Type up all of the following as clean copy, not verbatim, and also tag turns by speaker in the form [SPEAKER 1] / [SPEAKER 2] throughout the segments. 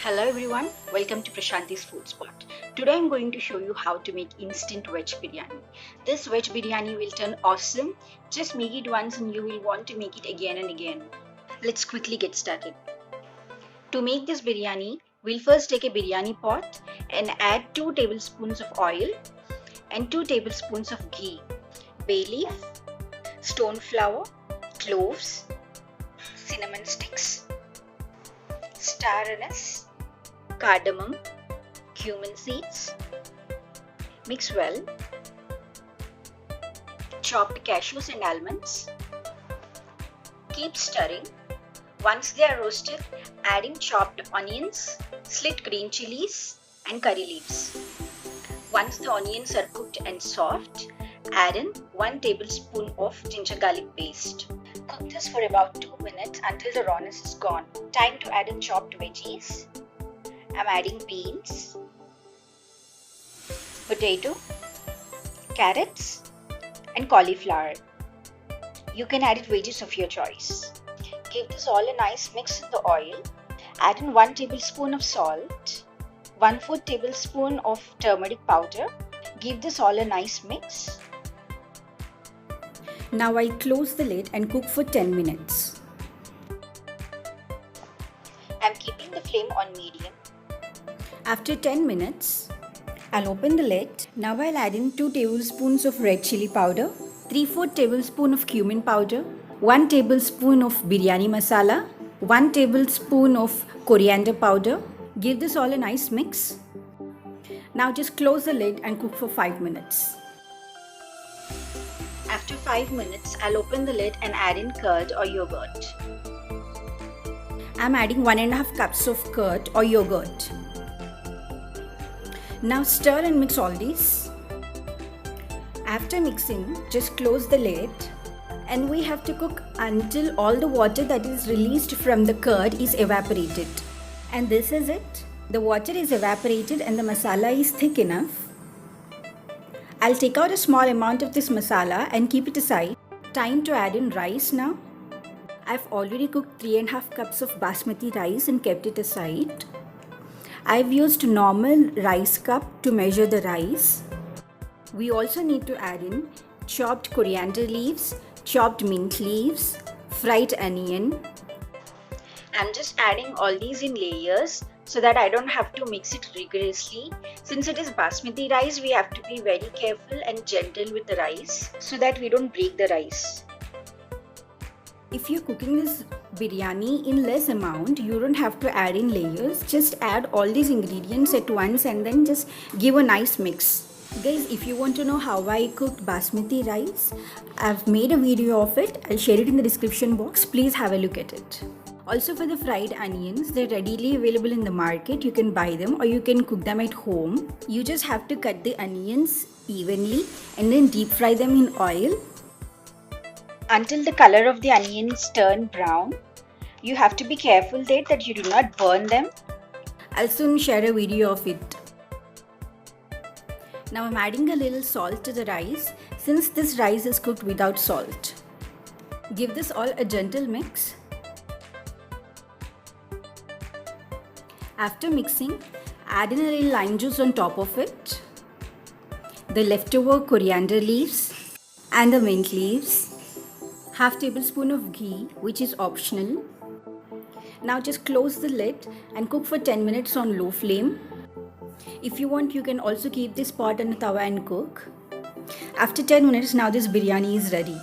[SPEAKER 1] Hello everyone, welcome to Prashanti's Food Spot. Today I'm going to show you how to make instant veg biryani. This veg biryani will turn awesome. Just make it once and you will want to make it again and again. Let's quickly get started. To make this biryani, we'll first take a biryani pot and add 2 tablespoons of oil and 2 tablespoons of ghee, bay leaf, stone flour, cloves, cinnamon sticks, star anise, cardamom, cumin seeds. Mix well. Chopped cashews and almonds. Keep stirring. Once they are roasted, add in chopped onions, slit green chillies and curry leaves. Once the onions are cooked and soft, add in 1 tablespoon of ginger garlic paste. Cook this for about 2 minutes until the rawness is gone. Time to add in chopped veggies. I'm adding beans, potato, carrots and cauliflower. You can add veggies of your choice. Give this all a nice mix in the oil. Add in 1 tablespoon of salt, 1/4 tablespoon of turmeric powder. Give this all a nice mix. Now I'll close the lid and cook for 10 minutes. I'm keeping the flame on medium. After 10 minutes, I'll open the lid. Now I'll add in 2 tablespoons of red chilli powder, 3/4 tablespoon of cumin powder, 1 tablespoon of biryani masala, 1 tablespoon of coriander powder. Give this all a nice mix. Now just close the lid and cook for 5 minutes. After 5 minutes, I'll open the lid and add in curd or yogurt. I'm adding 1.5 cups of curd or yogurt. Now stir and mix all these. After mixing, just close the lid and we have to cook until all the water that is released from the curd is evaporated. And this is it. The water is evaporated and the masala is thick enough. I'll take out a small amount of this masala and keep it aside. Time to add in rice now. I've already cooked 3.5 cups of basmati rice and kept it aside. I've used normal rice cup to measure the rice. We also need to add in chopped coriander leaves, chopped mint leaves, fried onion. I'm just adding all these in layers so that I don't have to mix it rigorously. Since it is basmati rice, we have to be very careful and gentle with the rice so that we don't break the rice. If you're cooking this biryani in less amount, you don't have to add in layers. Just add all these ingredients at once and then just give a nice mix. Guys, if you want to know how I cooked basmati rice, I've made a video of it. I'll share it in the description box. Please have a look at it. Also for the fried onions, they're readily available in the market. You can buy them or you can cook them at home. You just have to cut the onions evenly and then deep fry them in oil until the color of the onions turn brown. You have to be careful there that you do not burn them. I'll soon share a video of it. Now I'm adding a little salt to the rice since this rice is cooked without salt. Give this all a gentle mix. After mixing, add in a little lime juice on top of it, the leftover coriander leaves and the mint leaves, half tablespoon of ghee, which is optional. Now just close the lid and cook for 10 minutes on low flame. If you want, you can also keep this pot on a tawa and cook. After 10 minutes, now this biryani is ready.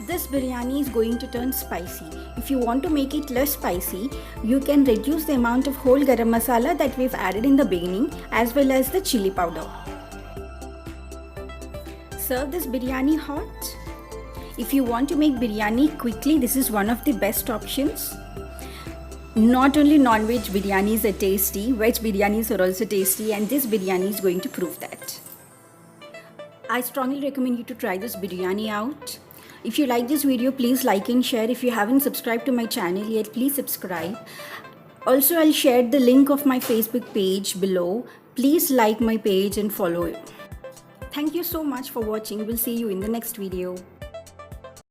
[SPEAKER 1] This biryani is going to turn spicy. If you want to make it less spicy, you can reduce the amount of whole garam masala that we've added in the beginning as well as the chili powder. Serve this biryani hot. If you want to make biryani quickly, this is one of the best options. Not only non-veg biryanis are tasty, veg biryanis are also tasty, and this biryani is going to prove that. I strongly recommend you to try this biryani out. If you like this video, please like and share. If you haven't subscribed to my channel yet, please subscribe. Also, I'll share the link of my Facebook page below. Please like my page and follow it. Thank you so much for watching. We'll see you in the next video.